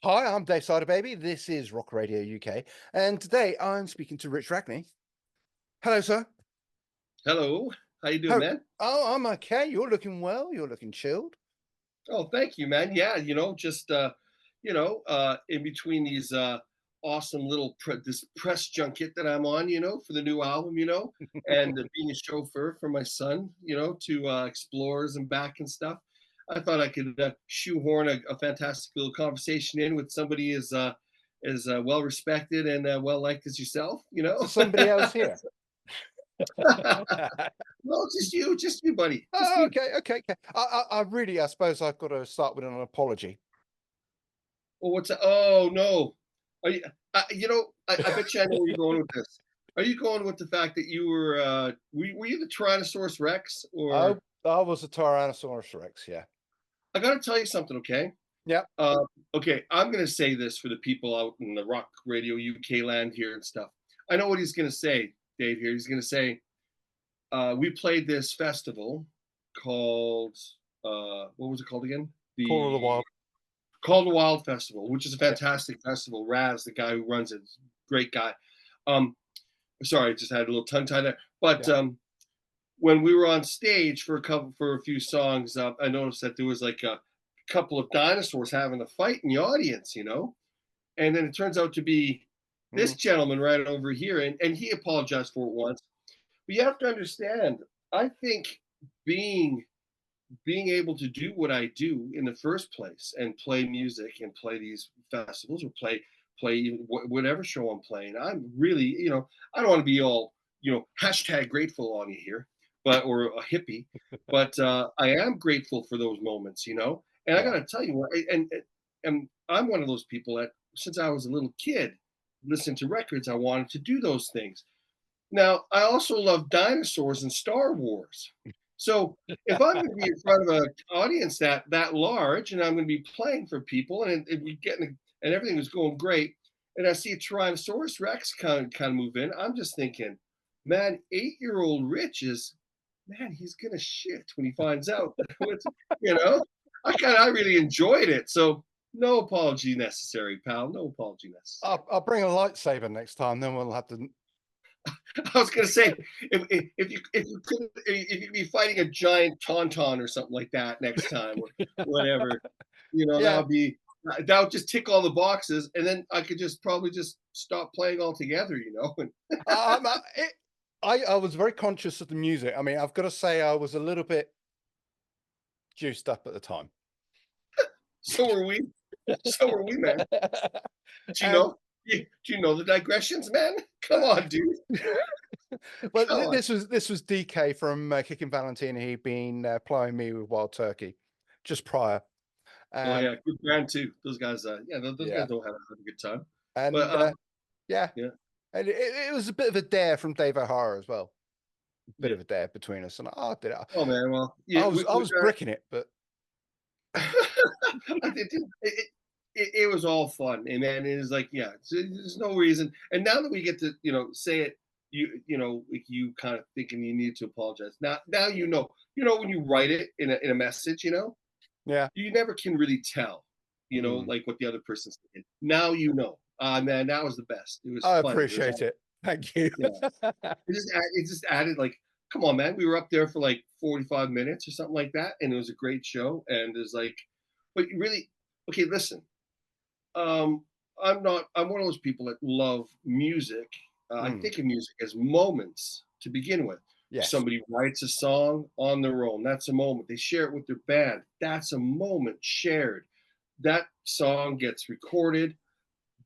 Hi, I'm Dave Cyderbaby. This is Rock Radio UK, and today I'm speaking to Rich Ragany. Hello, sir. Hello, how you doing, How? man? Oh, I'm okay. You're looking well. You're looking chilled. Oh, thank you, man. Yeah, just in between these awesome little this press junket that I'm on, for the new album, and being a chauffeur for my son, to explorers and back and stuff. I thought I could shoehorn a fantastic little conversation in with somebody as well respected and well liked as yourself, Somebody else here. Well, just you, buddy, just Oh, you. okay, okay, okay. I really, I suppose I've got to start with an apology. Well, what's that? Oh no. Are you, I bet you I know where you're going with this. Are you going with the fact that you were you the Tyrannosaurus Rex I, or I was a Tyrannosaurus Rex. Yeah. I got to tell you something, okay? Yep. Uh, okay, I'm going to say this for the people out in the Rock Radio UK land here and stuff. I know what he's going to say, Dave. Here, he's going to say, "We played this festival called what was it called again? Call of the The Wild. Called the Wild Festival, which is a Yeah. fantastic festival. Raz, the guy who runs it, great guy. Um, Sorry, I just had a little tongue tie there. But Yeah. when we were on stage for a few songs, I noticed that there was like a couple of dinosaurs having a fight in the audience, and then it turns out to be this Mm, gentleman right over here, and he apologized for it once. But you have to understand, I think being being able to do what I do in the first place and play music and play these festivals or play whatever show I'm playing. I'm really, I don't want to be all, hashtag grateful on you here, but or a hippie, but I am grateful for those moments, And I got yeah. to tell you, and I'm one of those people that since I was a little kid, listening to records, I wanted to do those things. Now, I also love dinosaurs and Star Wars. So if I'm going to be in front of an audience that large, and I'm going to be playing for people, and we getting and everything was going great, and I see a Tyrannosaurus Rex kind of move in, I'm just thinking, man, 8-year-old Rich is, man, he's gonna shit when he finds out. you know, I really enjoyed it. So no apology necessary, pal. No apology necessary. I'll bring a lightsaber next time. Then we'll have to. I was going to say, if you could be fighting a giant tauntaun or something like that next time, or whatever, that Yeah. would be that would just tick all the boxes, and then I could just probably just stop playing altogether, And I was very conscious of the music. I mean, I've got to say, I was a little bit juiced up at the time. so are we, so are we, man. Do you And know? Do you know the digressions, man? Come on, dude. well, Come on. this was DK from Kicking Valentina. He'd been plying me with Wild Turkey just prior, Oh and yeah, good band too. Those guys, yeah, those yeah, guys don't have a good time. But and yeah, yeah. and it was a bit of a dare from Dave O'Hara as well. Bit Yeah. of a dare between us, and I did it. Oh man, well, yeah, I was bricking it, but it was all fun, and man, it is like, yeah, there's no reason. And now that we get to, say it, like you kind of thinking you need to apologize. Now when you write it in a message, yeah, you never can really tell, mm, like what the other person's thinking. Now man, that was the best. It was I funny. It was appreciate it. Thank you. yeah. It just added like, come on, man. We were up there for like 45 minutes or something like that, and it was a great show. And it's like, but really, okay, listen. Um, I'm one of those people that love music. I Mm, think of music as moments to begin with. yes. Somebody writes a song on their own. That's a moment. They share it with their band. That's a moment shared. That song gets recorded.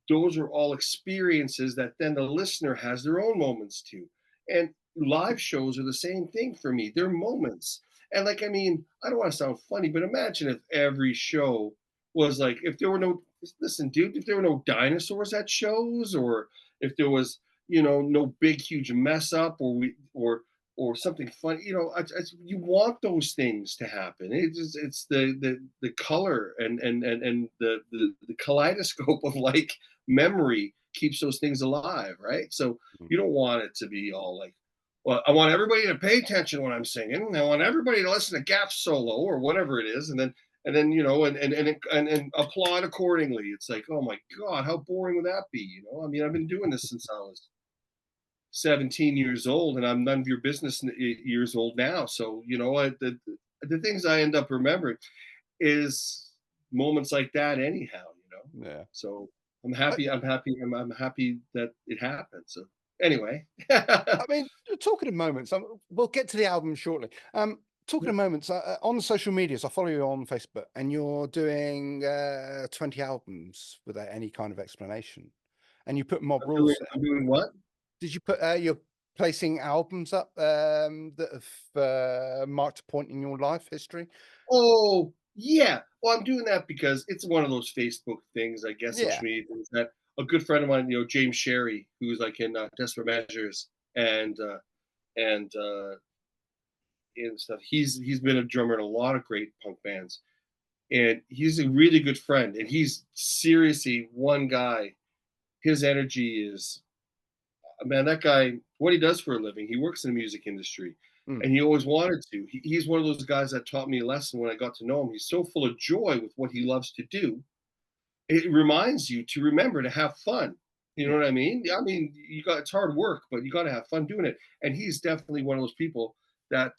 Those are all experiences that then the listener has their own moments to. And live shows are the same thing for me. They're moments. And like, I mean, I don't want to sound funny, but imagine if every show was like, if there were no, listen, dude, if there were no dinosaurs at shows, or if there was, no big, huge mess up, or something funny, you want those things to happen. It's the color and the kaleidoscope of like memory keeps those things alive, right? So Mm. you don't want it to be all like, well, I want everybody to pay attention when I'm singing. I want everybody to listen to Gap solo or whatever it is, and then and applaud accordingly. It's like, oh my god, how boring would that be? I mean, I've been doing this since I was 17 years old, and I'm none of your business years old now. So the things I end up remembering is moments like that anyhow. Yeah. So I, I'm happy that it happened. So anyway. I mean, talking of moments, we'll get to the album shortly. Talking of moments, on the social medias, I follow you on Facebook, and you're doing 20 albums without any kind of explanation, and you put Mob Rules there. I'm doing what? Did you put you're placing albums up that have marked a point in your life history? Oh, yeah. Well, I'm doing that because it's one of those Facebook things, I guess, Yeah. social media things that a good friend of mine, James Sherry, who's like in Desperate Measures and and stuff. He's been a drummer in a lot of great punk bands, and he's a really good friend. And he's seriously one guy. His energy is, man, that guy, what he does for a living, he works in the music industry, Mm. and he always wanted to. He's one of those guys that taught me a lesson when I got to know him. He's so full of joy with what he loves to do. It reminds you to remember to have fun. You know Yeah. what I mean? I mean, it's hard work, but you got to have fun doing it. And he's definitely one of those people that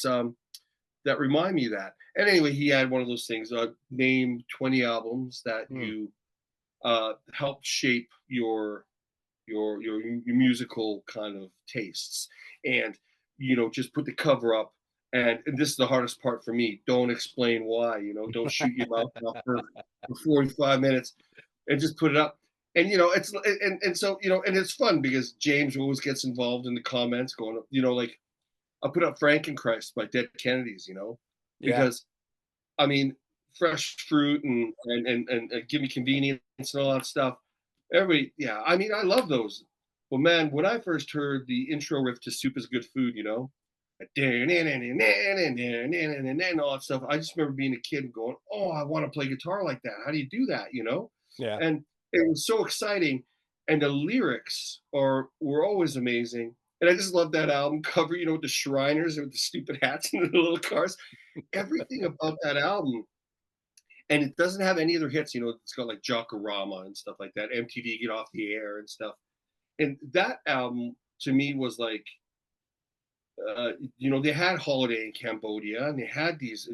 that remind me of that. And anyway, he had one of those things. Name 20 albums that Mm. you helped shape your musical kind of tastes, and just put the cover up. And this is the hardest part for me. Don't explain why. Don't shoot your mouth off for 45 minutes, and just put it up. And and it's fun because James always gets involved in the comments, going, like, I put up Frankenchrist by Dead Kennedys, Yeah. because I mean, fresh fruit and give me convenience and all that stuff. Everybody, yeah. I mean, I love those. Well, man, when I first heard the intro riff to "Soup is Good Food," and all that stuff, I just remember being a kid and going, "Oh, I want to play guitar like that. How do you do that?" Yeah. And it was so exciting, and the lyrics were always amazing. And I just love that album cover, with the Shriners with the stupid hats and the little cars. Everything about that album, and it doesn't have any other hits. It's got like Jockorama and stuff like that, MTV Get Off the Air and stuff. And that album to me was like, they had Holiday in Cambodia, and they had these,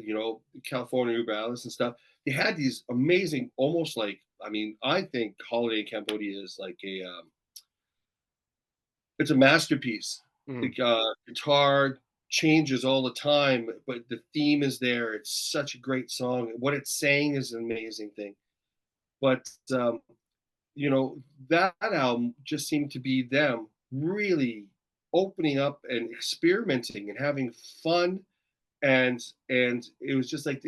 California Uber and stuff. They had these amazing, almost like, I mean, I think Holiday in Cambodia is like it's a masterpiece. The Mm. guitar changes all the time, but the theme is there. It's such a great song. What it's saying is an amazing thing. But you know, that album just seemed to be them really opening up and experimenting and having fun, and it was just like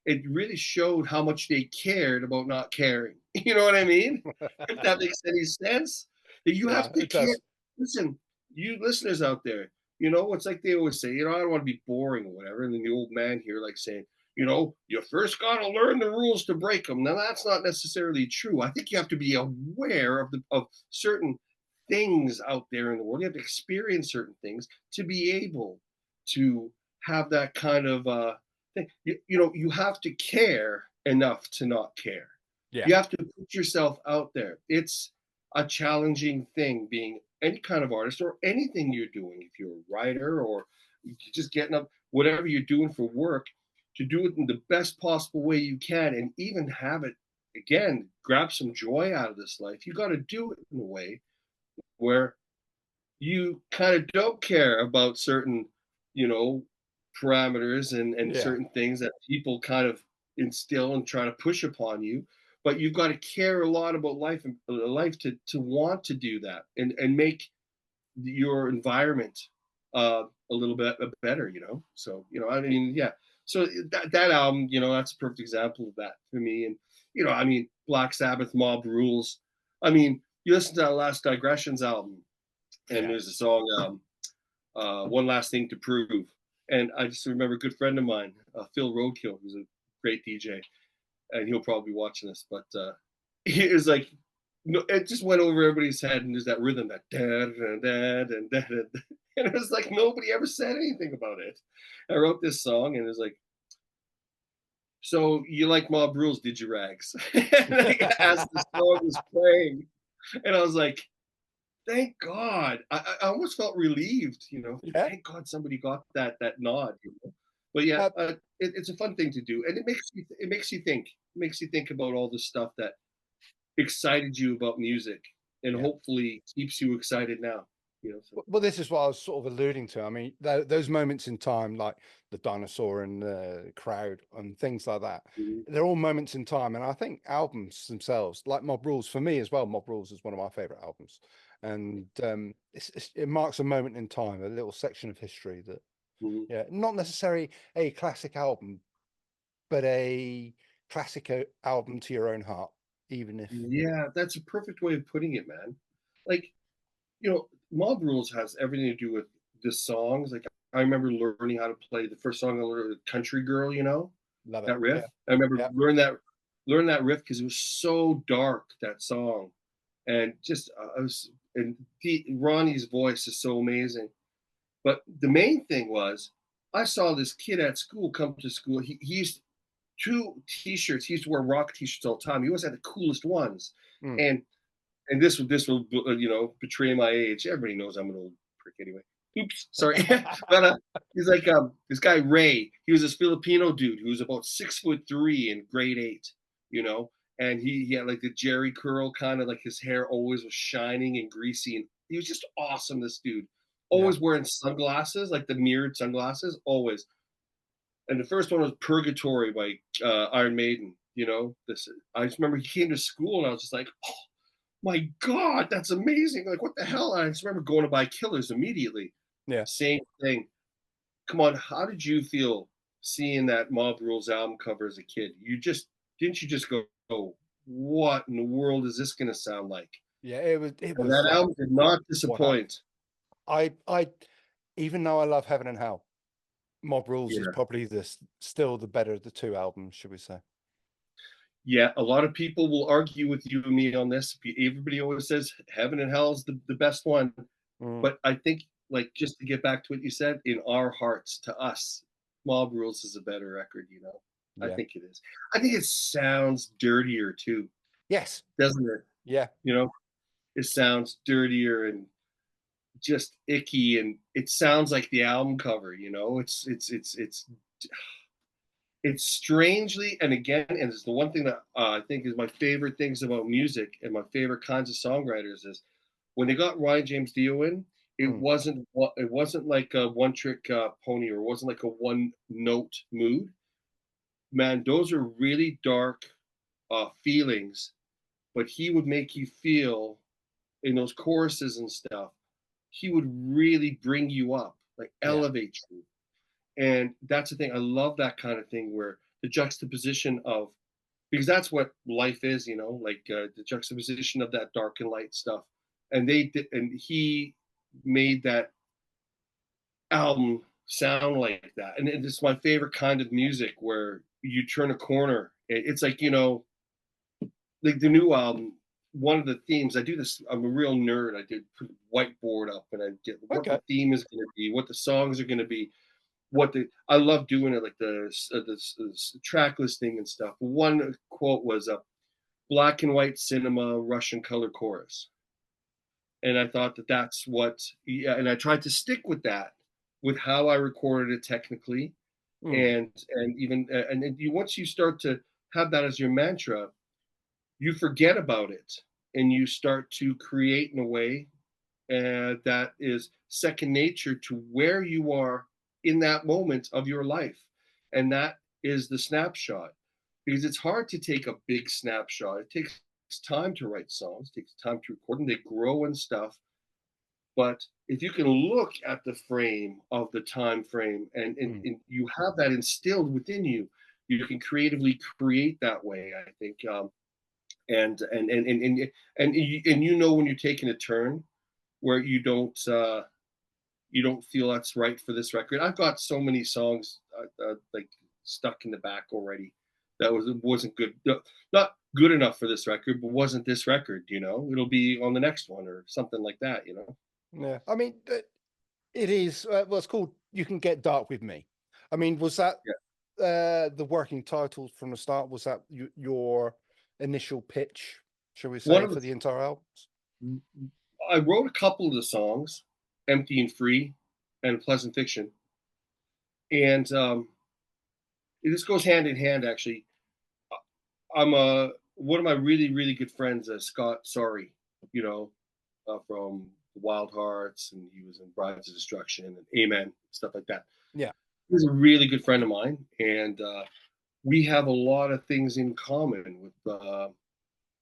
it really showed how much they cared about not caring. You know what I mean? If that makes any sense. That you Yeah, have to it care. does. Listen, you listeners out there, it's like they always say, I don't want to be boring or whatever. And then the old man here, like saying, you first got to learn the rules to break them. Now, that's not necessarily true. I think you have to be aware of certain things out there in the world. You have to experience certain things to be able to have that kind of thing. You have to care enough to not care. Yeah. You have to put yourself out there. It's a challenging thing being any kind of artist or anything you're doing. If you're a writer or you're just getting up, whatever you're doing for work, to do it in the best possible way you can, and even have it, again, grab some joy out of this life. You got to do it in a way where you kind of don't care about certain, you know, parameters and Yeah. certain things that people kind of instill and try to push upon you. But you've got to care a lot about life and life to want to do that and make your environment a little bit better. So I mean, yeah. So that album, that's a perfect example of that for me. And I mean, Black Sabbath, Mob Rules. I mean, you listen to that last Digressions album, and Yeah. there's a song, One Last Thing to Prove. And I just remember a good friend of mine, Phil Roadkill, who's a great DJ, and he'll probably be watching this, but he was like, no, it just went over everybody's head, and there's that rhythm, that da da da da da da, and it was like nobody ever said anything about it. I wrote this song, and it was like, So you like Mob Rules, did you, Rags? And as the song was playing, and I was like, thank God. I almost felt relieved, you know. Yeah. Thank God somebody got that nod, you know. But yeah, Uh, it's a fun thing to do, and it makes you think. It makes you think about all the stuff that excited you about music, and yeah. hopefully keeps you excited now. You know. So. Well, this is what I was sort of alluding to. I mean, those moments in time, like the dinosaur and the crowd and things like that, Mhm. they're all moments in time. And I think albums themselves, like Mob Rules, for me as well, Mob Rules is one of my favorite albums. And it marks a moment in time, a little section of history that, Mhm. yeah, not necessarily a classic album, but a classic album to your own heart, even if, Yeah, that's a perfect way of putting it, man. Like, Mob Rules has everything to do with the songs. Like, I remember learning how to play the first song I learned, "Country Girl," love it. that Yeah. riff. I remember Yeah. learn that riff because it was so dark, that song, and just I was and Ronnie's voice is so amazing. But the main thing was, I saw this kid at school come to school. He used two T-shirts. He used to wear rock T-shirts all the time. He always had the coolest ones, Mm. and this will betray my age. Everybody knows I'm an old prick anyway. Oops, sorry. But he's like this guy Ray. He was this Filipino dude who was about 6'3" in grade 8. You know, and he had like the Jerry curl, kind of like his hair always was shining and greasy, and he was just awesome. This dude, Yeah. always wearing sunglasses, like the mirrored sunglasses, always. And the first one was Purgatory by Iron Maiden. This I just remember he came to school and I was just like, oh my God, that's amazing. Like, what the hell? I just remember going to buy Killers immediately. Yeah. Same thing. Come on, how did you feel seeing that Mob Rules album cover as a kid? Didn't you just go, oh, what in the world is this going to sound like? Yeah. It And was that like, album did not what happened? disappoint. I even though I love Heaven and Hell, Mob Rules is Yeah. probably still the better of the two albums, should we say? Yeah, a lot of people will argue with you and me on this. Everybody always says Heaven and Hell is the best one. Mm, But I think, like, just to get back to what you said, in our hearts, to us, Mob Rules is a better record. I yeah. think it is. I think it sounds dirtier too, Yes. doesn't it? Yeah. You know, it sounds dirtier and just icky, and it sounds like the album cover. It's strangely, and again, and it's the one thing that I think is my favorite things about music and my favorite kinds of songwriters is when they got Ryan James Dio in, Mm, it wasn't like a one trick pony, or it wasn't like a one note mood. Man, those are really dark feelings, but he would make you feel in those choruses and stuff. He would really bring you up, like yeah. elevate you. And that's the thing. I love that kind of thing where the juxtaposition of, because that's what life is, like the juxtaposition of that dark and light stuff. And he made that album sound like that. And it's my favorite kind of music where you turn a corner. It's like, like the new album, one of the themes, I do this, I'm a real nerd. I did put a whiteboard up and I get what Okay. the theme is going to be, what the songs are going to be, I love doing it, like the track listing and stuff. One quote was black and white cinema, Russian color chorus. And I thought that that's what, yeah, and I tried to stick with that, with how I recorded it technically, Mm, and even and you once you start to have that as your mantra, you forget about it and you start to create in a way that is second nature to where you are in that moment of your life, and that is the snapshot. Because it's hard to take a big snapshot. It takes time to write songs, it takes time to record them, they grow and stuff. But if you can look at the frame of the time frame, mm, and you have that instilled within you, you can creatively create that way, I think. And when you're taking a turn where you don't feel that's right for this record. I've got so many songs like stuck in the back already that wasn't good, not good enough for this record, but wasn't this record. It'll be on the next one or something like that. yeah. I mean, it is, well, it's called You Can Get Dark With Me. I mean, was that Yeah. the working title from the start? Was that your initial pitch, shall we One say, of for the the entire album? I wrote a couple of the songs, "Empty and Free" and "Pleasant Fiction," and this goes hand in hand. Actually, I'm one of my really good friends, Scott Sorry, you know, from Wild Hearts, and he was in Brides of Destruction and Amen, stuff like that. Yeah. He's a really good friend of mine, and we have a lot of things in common with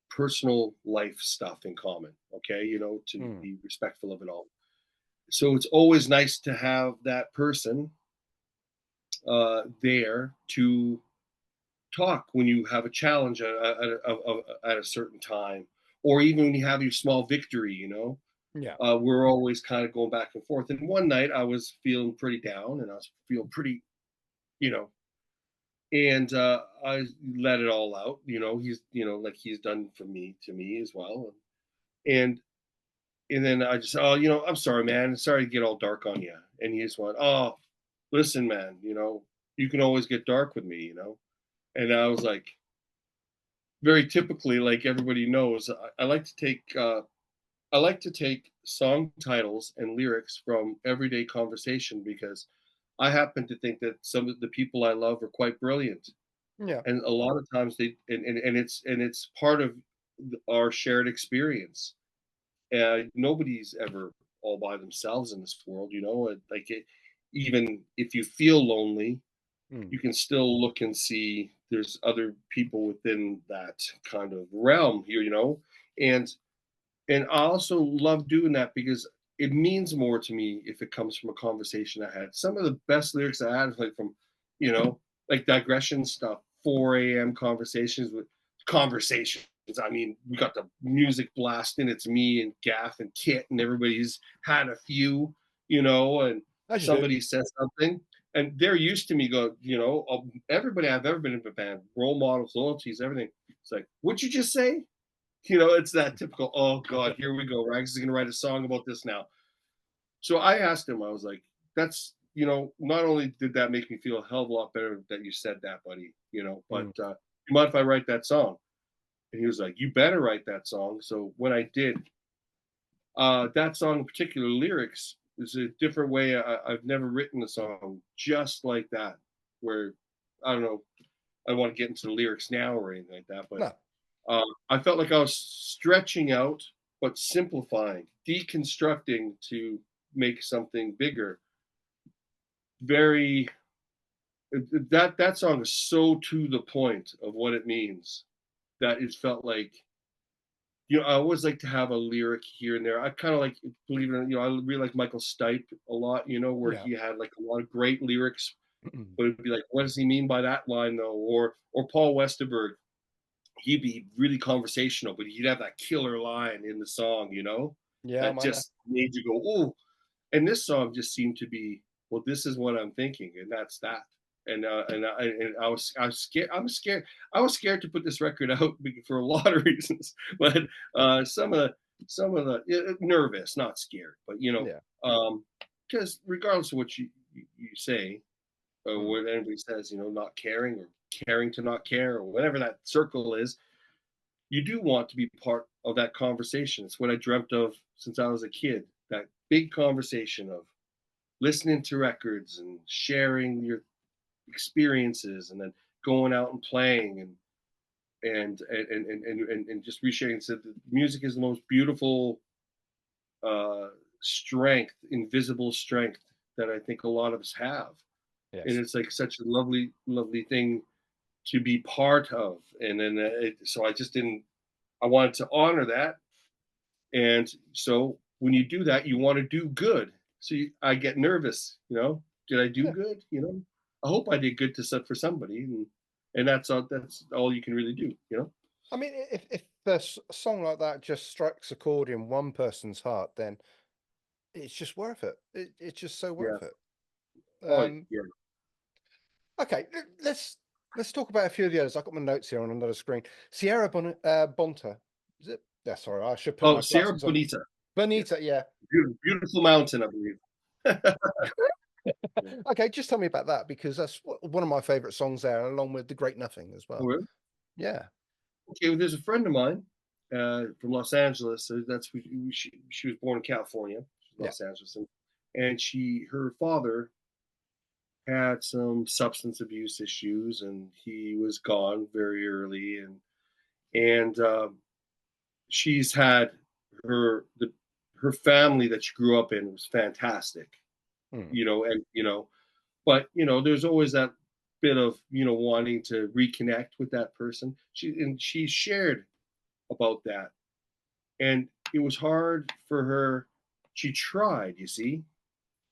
personal life stuff in common. Okay, to Mm. be respectful of it all. So it's always nice to have that person there to talk when you have a challenge at a certain time, or even when you have your small victory. Yeah. We're always kind of going back and forth. And one night I was feeling pretty down, and I was feeling pretty, you know, and I let it all out. He's, like he's done for me to me as well. And and then I just, oh, I'm sorry, man. Sorry to get all dark on you. And he just went, oh, listen, man. You can always get dark with me. And I was like, very typically, like everybody knows, I like to take song titles and lyrics from everyday conversation because I happen to think that some of the people I love are quite brilliant, Yeah. and a lot of times they and it's part of our shared experience. Nobody's ever all by themselves in this world. Like even if you feel lonely, Mm. you can still look and see there's other people within that kind of realm here. And I also love doing that because it means more to me if it comes from a conversation I had. Some of the best lyrics I had, like from, like digression stuff, 4 a.m. conversations. I mean, we got the music blasting. It's me and Gaff and Kit, and everybody's had a few, and As you do. somebody says something. And they're used to me go, everybody I've ever been in a band, role models, loyalties, everything. It's like, what'd you just say? It's that typical, oh God, here we go. Rags is going to write a song about this now. So I asked him, I was like, not only did that make me feel a hell of a lot better that you said that, buddy, but Mm. you mind if I write that song? And he was like, you better write that song. So when I did, that song in particular, lyrics is a different way. I've never written a song just like that, where I don't know, I don't want to get into the lyrics now or anything like that, but No. I felt like I was stretching out, but simplifying, deconstructing to make something bigger. Very that song is so to the point of what it means that it felt like I always like to have a lyric here and there. I kind of like, believe it or not, I really like Michael Stipe a lot. Where Yeah. he had like a lot of great lyrics, but it'd be like, what does he mean by that line though? Or Paul Westerberg, he'd be really conversational, but he'd have that killer line in the song, Yeah, that man. just made you go, oh. And this song just seemed to be, well, this is what I'm thinking, and that's that. And I was scared. I was scared to put this record out for a lot of reasons, but some of the nervous, not scared, but Yeah. because regardless of what you say or Mm. what anybody says, not caring or caring to not care or whatever that circle is, you do want to be part of that conversation. It's what I dreamt of since I was a kid. That big conversation of listening to records and sharing your experiences, and then going out and playing and just resharing. So the music is the most beautiful strength, invisible strength that I think a lot of us have, and Yes. it's like such a lovely thing to be part of. And then so I just didn't. I wanted to honor that. And so when you do that, you want to do good. So I get nervous. Did I do Yeah. good? I hope I did good for somebody, and that's all you can really do. I mean, if a song like that just strikes a chord in one person's heart, then it's just worth it. It's just so Yeah. worth it. Oh Um, yeah. okay, let's talk about a few of the others. I've got my notes here on another screen. Sierra Bonta. Is it? Yeah, sorry, I should put Oh, my Sierra glasses on. Bonita. Yeah. Bonita, yeah. Beautiful mountain, I believe. Okay, just tell me about that because that's one of my favorite songs there, along with The Great Nothing as Oh, well. really? Yeah. Okay, well, there's a friend of mine from Los Angeles. So that's she was born in California, Yeah. Los Angeles, and her father had some substance abuse issues, and he was gone very early, and she's had her the her family that she grew up in was fantastic, Mm. and but there's always that bit of wanting to reconnect with that person. She shared about that, and it was hard for her. She tried, you see,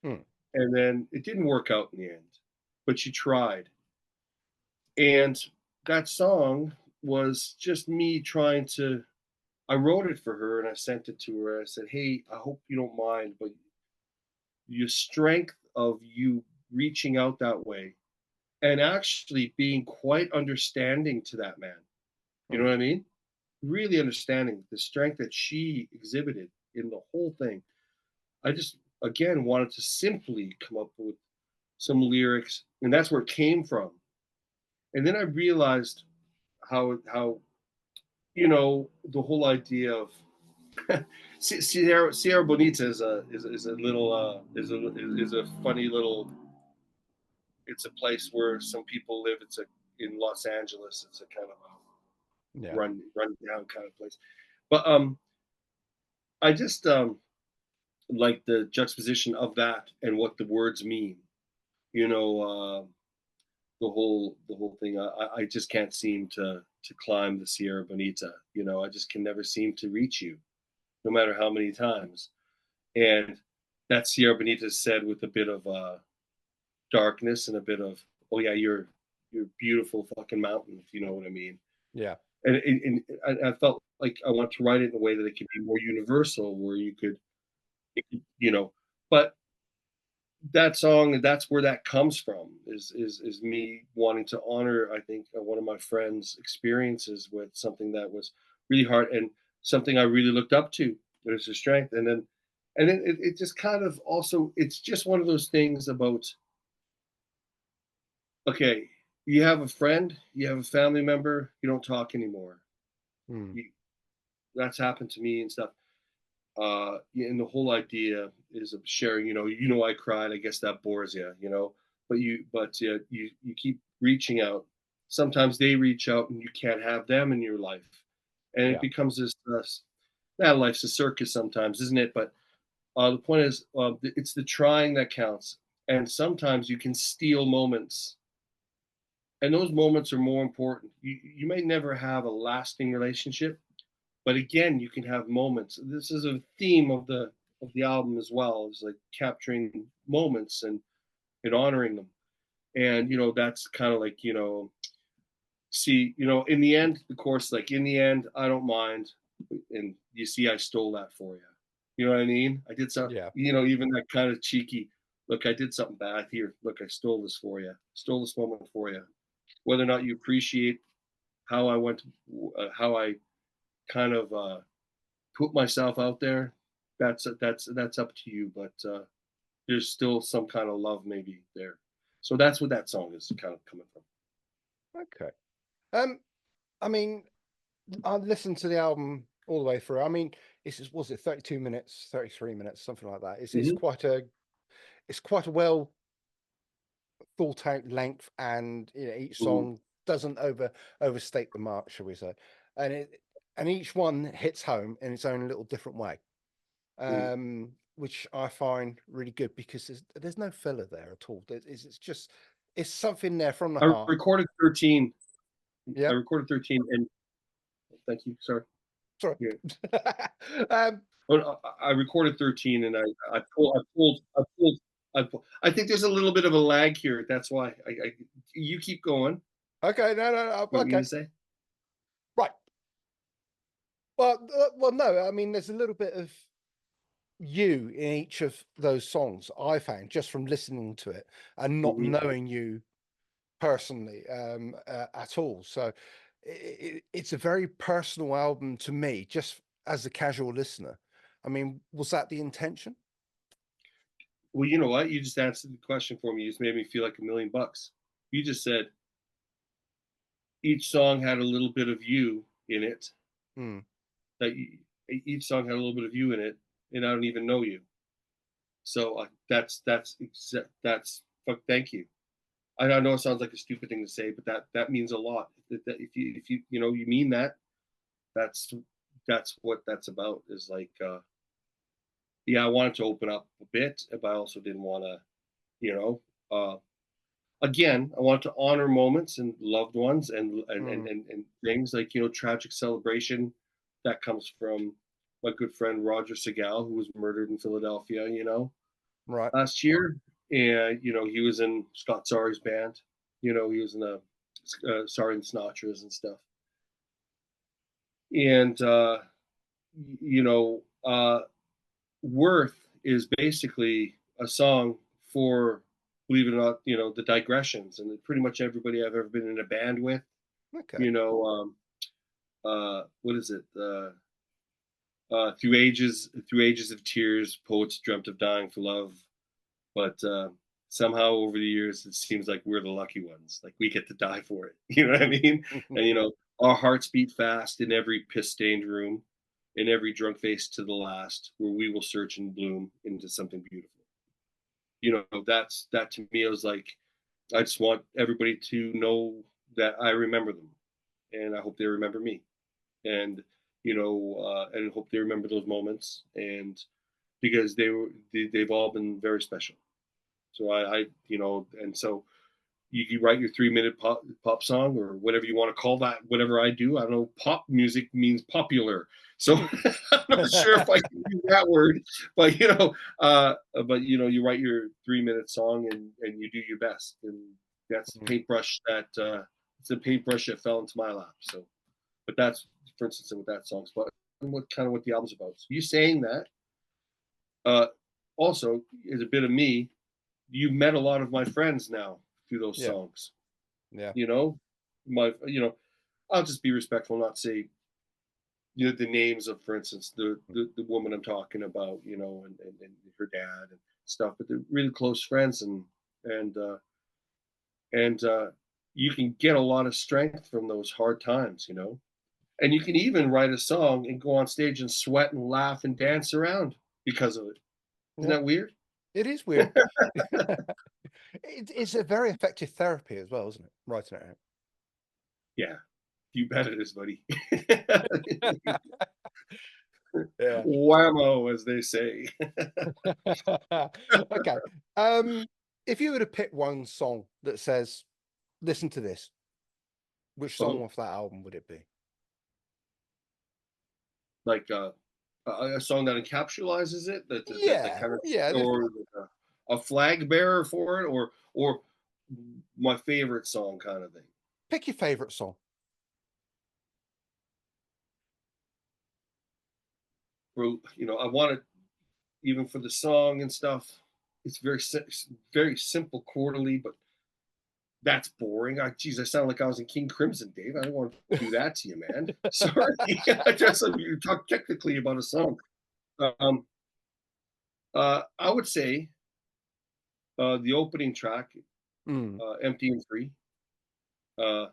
Mm. and then it didn't work out in the end, but she tried. And that song was just me trying to. I wrote it for her and I sent it to her. I said, "Hey, I hope you don't mind, but your strength of you reaching out that way and actually being quite understanding to that man. You know Mm. what I mean? Really understanding the strength that she exhibited in the whole thing. I just, again, wanted to simply come up with some lyrics, and that's where it came from. And then I realized how the whole idea of Sierra Bonita is a little is a funny little. It's a place where some people live. It's a in Los Angeles. It's a kind of a Yeah. run down kind of place. But I just like the juxtaposition of that and what the words mean. You know, the whole thing. I just can't seem to climb the Sierra Bonita. I just can never seem to reach you, no matter how many times. And that Sierra Bonita is said with a bit of darkness and a bit of, oh yeah, you're beautiful fucking mountain, if you know what I mean. Yeah. And I felt like I want to write it in a way that it could be more universal, where it could, but that song, that's where that comes from, is me wanting to honor, I think, one of my friends' experiences with something that was really hard and something I really looked up to. There's a strength, and then it just kind of also, it's just one of those things about, okay, you have a friend, you have a family member, you don't talk anymore. Mm. You, that's happened to me and stuff. Yeah, and the whole idea is of sharing. I cried. I guess that bores you, but you keep reaching out. Sometimes they reach out, and you can't have them in your life, and it Yeah. becomes this. Now, life's a circus sometimes, isn't it? But the point is, it's the trying that counts, and sometimes you can steal moments, and those moments are more important. You may never have a lasting relationship, but again, you can have moments. This is a theme of the album as well. Is like capturing moments and honoring them. And that's kind of like, see, in the end, of course, like in the end, I don't mind. And you see, I stole that for you. You know what I mean? I did some, Yeah. even that kind of cheeky. Look, I did something bad here. Look, I stole this for you. Stole this moment for you. Whether or not you appreciate how I went, how I kind of put myself out there, that's up to you. But there's still some kind of love maybe there. So that's what that song is kind of coming from. Okay. Um, I mean, I listened to the album all the way through. I mean, was it 32 minutes, 33 minutes, something like that. It's Hmm. quite a well thought out length, and each Hmm. song doesn't overstate the mark, shall we say? And each one hits home in its own little different way, Hmm. which I find really good because there's no filler there at all. It's just it's something there from the I heart. recorded 13. I Yeah, recorded 13, and thank you. Sorry. sorry. Yeah. um, But I recorded 13, and I think there's a little bit of a lag here. That's why you keep going. okay, no, no, no, You want me okay, to say? right. Well, no. I mean, there's a little bit of you in each of those songs. I found just from listening to it and not Hmm. knowing you personally at all. So it's a very personal album to me, just as a casual listener. I mean, was that the intention? Well, you know what? You just answered the question for me. You just made me feel like $1,000,000. You just said each song had a little bit of you in it. Mm, That each song had a little bit of you in it, and I don't even know you. So that's fuck. Thank you. I know it sounds like a stupid thing to say, but that means a lot. That if you you know you mean that, that's that's what that's about. Is like yeah, I wanted to open up a bit, but I also didn't want to, you know, again, I want to honor moments and loved ones mm, and things like, tragic celebration that comes from my good friend Roger Segal, who was murdered in Philadelphia, right. last year. And, he was in Scott Sorry's band. He was in the Sorry and Sinatras and stuff. And, you know, uh, Worth is basically a song for, believe it or not, the digressions, and pretty much everybody I've ever been in a band with, Okay. you know, what is it? Through ages of tears, poets dreamt of dying for love, but somehow over the years, it seems like we're the lucky ones. Like we get to die for it. You know what I mean? And our hearts beat fast in every piss-stained room, in every drunk face to the last, where we will search and bloom into something beautiful. That to me. I was like, I just want everybody to know that I remember them, and I hope they remember me, and and hope they remember those moments, and because they've all been very special. So and so you write your 3 minute pop song or whatever you want to call that. Whatever I do, I don't know. Pop music means popular, so Mm. I'm not sure if I can use that word. But you write your 3 minute song and you do your best, and that's Mm. paintbrush that it's a paintbrush that fell into my lap. So, but that's for instance with that song's but what the album's about. So you saying that uh, also is a bit of me. You've met a lot of my friends now through those Yeah. songs. Yeah. You know, my I'll just be respectful, not say the names of, for instance, the woman I'm talking about, and her dad and stuff, but they're really close friends, and and you can get a lot of strength from those hard times, and you can even write a song and go on stage and sweat and laugh and dance around because of it. Isn't Yeah. that weird? It is weird. It's a very effective therapy as well, isn't it? Writing it Yeah, you bet it is, buddy. out. Yeah. Whammo, as they say. Okay. If you were to pick one song that says, listen to this, which song Oh, off that album would it be? like a song that encapsulates it, that Yeah. kind of, Yeah. or a flag bearer for it, or my favorite song kind of thing. Pick your favorite song. Or I want it even for the song and stuff. It's very simple quarterly, but that's boring. Geez, I sound like I was in King Crimson, Dave. I don't want to do that to you, man. Sorry. Just you talk technically about a song. Um, I would say the opening track, Mm, "Empty and Free." Uh,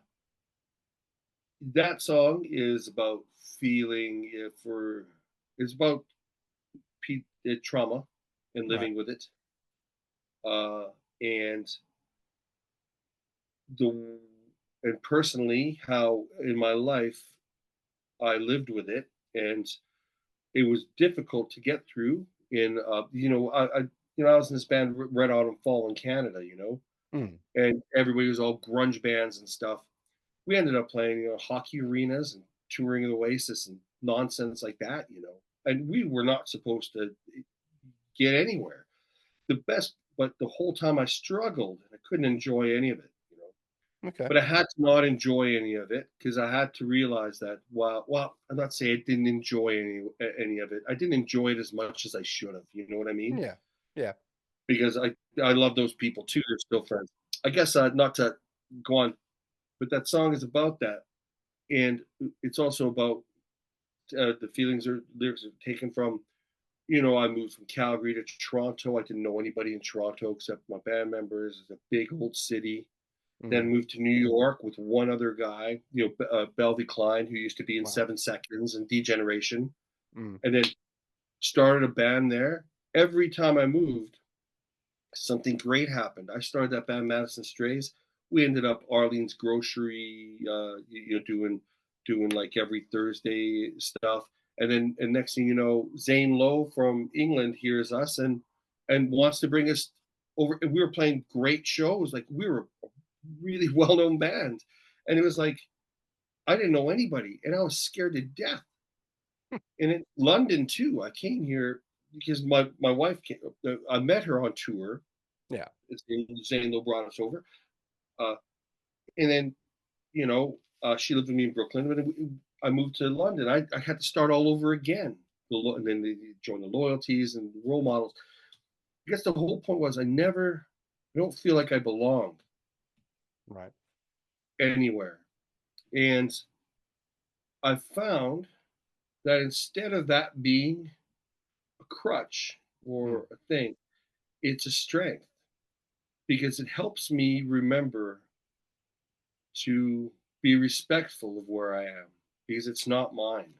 that song is about feeling for it's about trauma and right. living with it, and the and personally how in my life I lived with it, and it was difficult to get through. In I was in this band Red Autumn Fall in Canada, Mm, and everybody was all grunge bands and stuff. We ended up playing hockey arenas and touring the Oasis and nonsense like that, and we were not supposed to get anywhere. But the whole time I struggled and I couldn't enjoy any of it. okay. But I had to not enjoy any of it because I had to realize that well, I'm not saying I didn't enjoy any of it. I didn't enjoy it as much as I should have. You know what I mean? Yeah. Yeah. Because I love those people too. They're still friends. I guess not to go on, but that song is about that, and it's also about the feelings or lyrics are taken from I moved from Calgary to Toronto. I didn't know anybody in Toronto except my band members. It's a big old city. Then Mm. moved to New York with one other guy, Belvy Klein, who used to be in Wow. 7 Seconds and Degeneration, Mm. and then started a band there. Every time I moved, something great happened. I started that band, Madison Strays. We ended up Arlene's Grocery, doing like every Thursday stuff. And next thing you know, Zane Lowe from England hears us and wants to bring us over. And we were playing great shows. Like we were a really well known band, and it was like I didn't know anybody, and I was scared to death. And in London too, I came here because my wife came. I met her on tour. Yeah. It's Zane Lowe brought us over, uh, and then she lived with me in Brooklyn. And I moved to London. I had to start all over again. And then they joined the loyalties and the role models. I guess the whole point was I don't feel like I belonged Right. anywhere. And I found that instead of that being a crutch Mm. or a thing, it's a strength because it helps me remember to be respectful of where I am because it's not mine.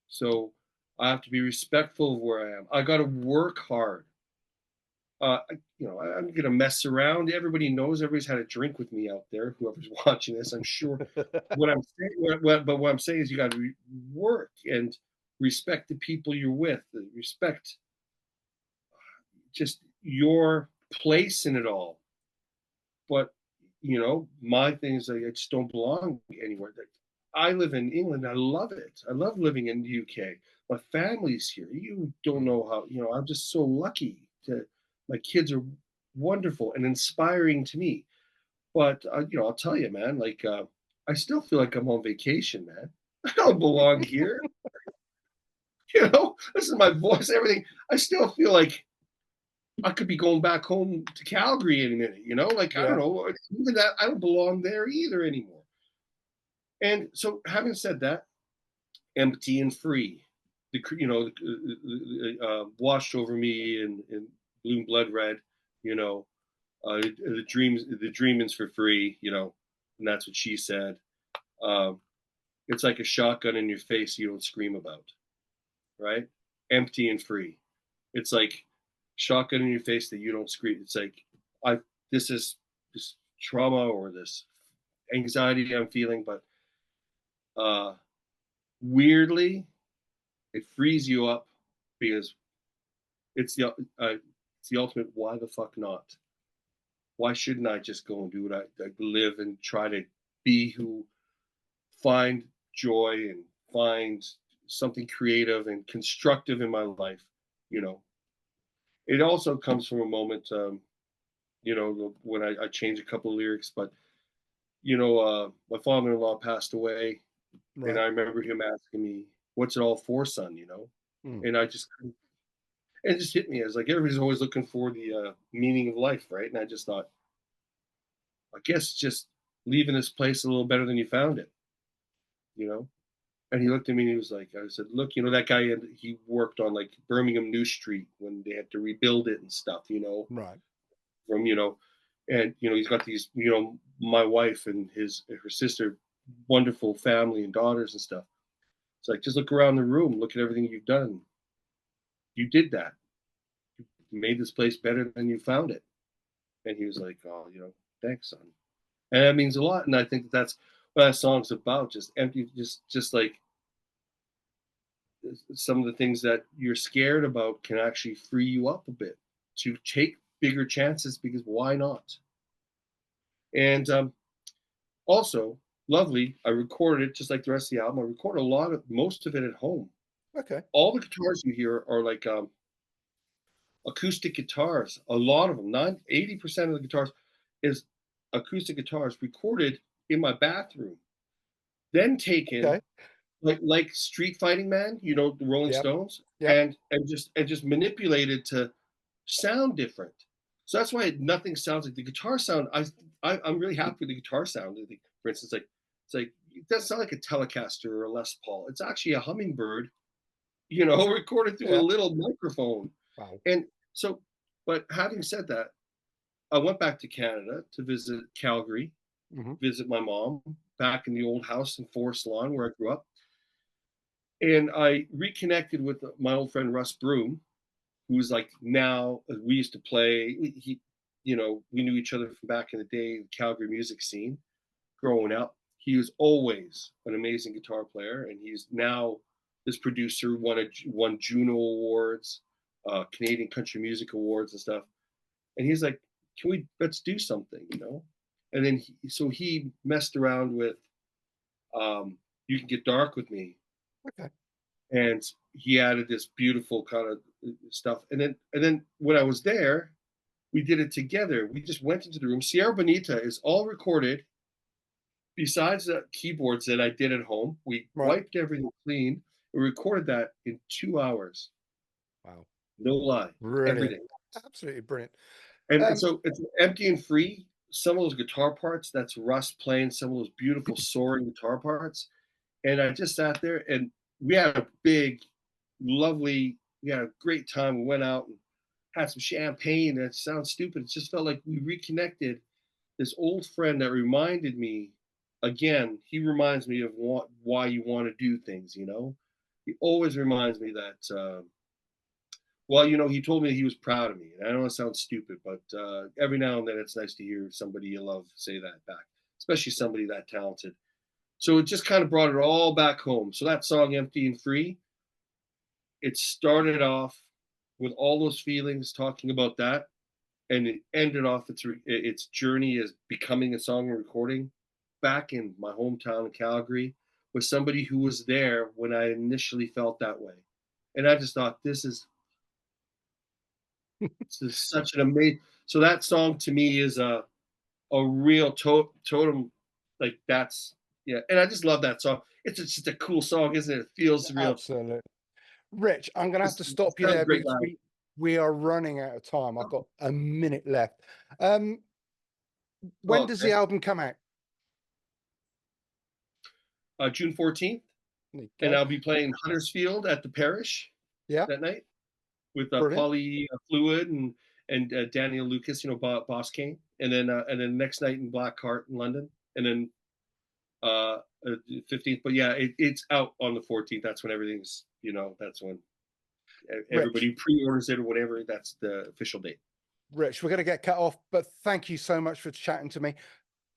So I have to be respectful of where I am. I got to work hard. I'm gonna mess around. Everybody knows. Everybody's had a drink with me out there. Whoever's watching this, I'm sure. What I'm saying, what I'm saying is, you got to work and respect the people you're with. Respect just your place in it all. But my thing is, like, I just don't belong anywhere. Like, I live in England. I love it. I love living in the UK. My family's here. You don't Mm. know how. I'm just so lucky to. My kids are wonderful and inspiring to me. But I'll tell you, man. Like, I still feel like I'm on vacation, man. I don't belong here. This is my voice, everything. I still feel like I could be going back home to Calgary in a minute, like, I don't Yeah. know, even that, I don't belong there either anymore. And so, having said that, empty and free, washed over me and bloom blood red, the dreaming's for free, and that's what she said. Um, it's like a shotgun in your face you don't scream about, right? Empty and free. It's like shotgun in your face that you don't scream. It's like I this is this trauma or this anxiety I'm feeling, but uh, weirdly, it frees you up because it's the uh, it's the ultimate. Why the fuck not? Why shouldn't I just go and do what I live and try to be who find joy and find something creative and constructive in my life? You know, it also comes from a moment, when I changed a couple of lyrics, but my father-in-law passed away, and Right. I remember him asking me, "What's it all for, son?" Mm. And I just it just hit me as like everybody's always looking for the meaning of life, right? And I just thought, I guess just leaving this place a little better than you found it, you know. And he looked at me and he was like, I said, look, that guy, he worked on like Birmingham New Street when they had to rebuild it and stuff, Right. from and he's got these, my wife and her sister, wonderful family and daughters and stuff. It's like, just look around the room, look at everything you've done. You did that. You made this place better than you found it. And he was like, oh, thanks, son. And that means a lot. And I think that's what that song's about. Just empty, just like some of the things that you're scared about can actually free you up a bit to take bigger chances, because why not? And also, lovely, I recorded it just like the rest of the album. I recorded most of it at home. Okay. All the guitars you hear are like acoustic guitars. A lot of them, 80% of the guitars is acoustic guitars recorded in my bathroom, then taken Okay. like Street Fighting Man, the Rolling Yep. Stones, Yep. and just manipulated to sound different. So that's why nothing sounds like the guitar sound. I'm really happy with the guitar sound. For instance, like it doesn't sound like a Telecaster or a Les Paul. It's actually a hummingbird recorded through a Yeah. little microphone. Wow. And so, but having said that, I went back to Canada to visit Calgary, Hmm. visit my mom back in the old house in Forest Lawn where I grew up. And I reconnected with my old friend Russ Broom, who's like now we used to play. We knew each other from back in the day, the Calgary music scene growing up. He was always an amazing guitar player, and he's now this producer, won Juno Awards, Canadian Country Music Awards and stuff. And he's like, let's do something. And then he messed around with You Can Get Dark with Me, Okay. and he added this beautiful kind of stuff. And then when I was there, we did it together. We just went into the room. Sierra Bonita is all recorded. Besides the keyboards that I did at home, we Right. wiped everything clean. We recorded that in 2 hours. Wow. No lie, Brilliant. everything. Absolutely brilliant. And Um, so it's empty and free. Some of those guitar parts, that's Russ playing some of those beautiful soaring guitar parts. And I just sat there and we had a we had a great time. We went out and had some champagne. And it sounds stupid. It just felt like we reconnected this old friend that reminded me again, he reminds me of why you want to do things. He always reminds me that, he told me he was proud of me. And I know it sounds stupid, but every now and then it's nice to hear somebody you love say that back, especially somebody that talented. So it just kind of brought it all back home. So that song, Empty and Free, it started off with all those feelings talking about that, and it ended off its journey as becoming a song and recording back in my hometown of Calgary with somebody who was there when I initially felt that way. And I just thought, this is such an amazing. So that song to me is a real totem. Like that's yeah, and I just love that song. It's just a cool song, isn't it? It feels real. Absolutely. Rich, I'm going to have to It's stop you got a there great because line. we are running out of time. I've got a minute left. Um, when Oh, does the okay. album come out? June 14th, and Okay. I'll be playing Huddersfield at the Parish Yeah. that night with Brilliant. Polly Fluid and Daniel Lucas, Boss King, and then next night in Black Cart in London, and then 15th. But yeah, it's out on the 14th. That's when that's when Rich, everybody pre-orders it or whatever. That's the official date. Rich, we're going to get cut off, but thank you so much for chatting to me.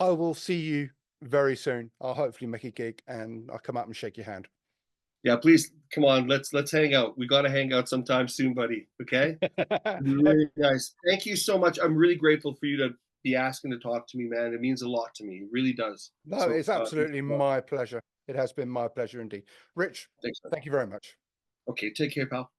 I will see you very soon. I'll hopefully make a gig and I'll come up and shake your hand. Yeah, please come on. Let's hang out. We got to hang out sometime soon, buddy. Okay. Really nice. Thank you so much. I'm really grateful for you to be asking to talk to me, man. It means a lot to me. It really does. No, So it's absolutely my pleasure. It has been my pleasure indeed. Rich, thanks, man. thank you very much. Okay, take care, pal.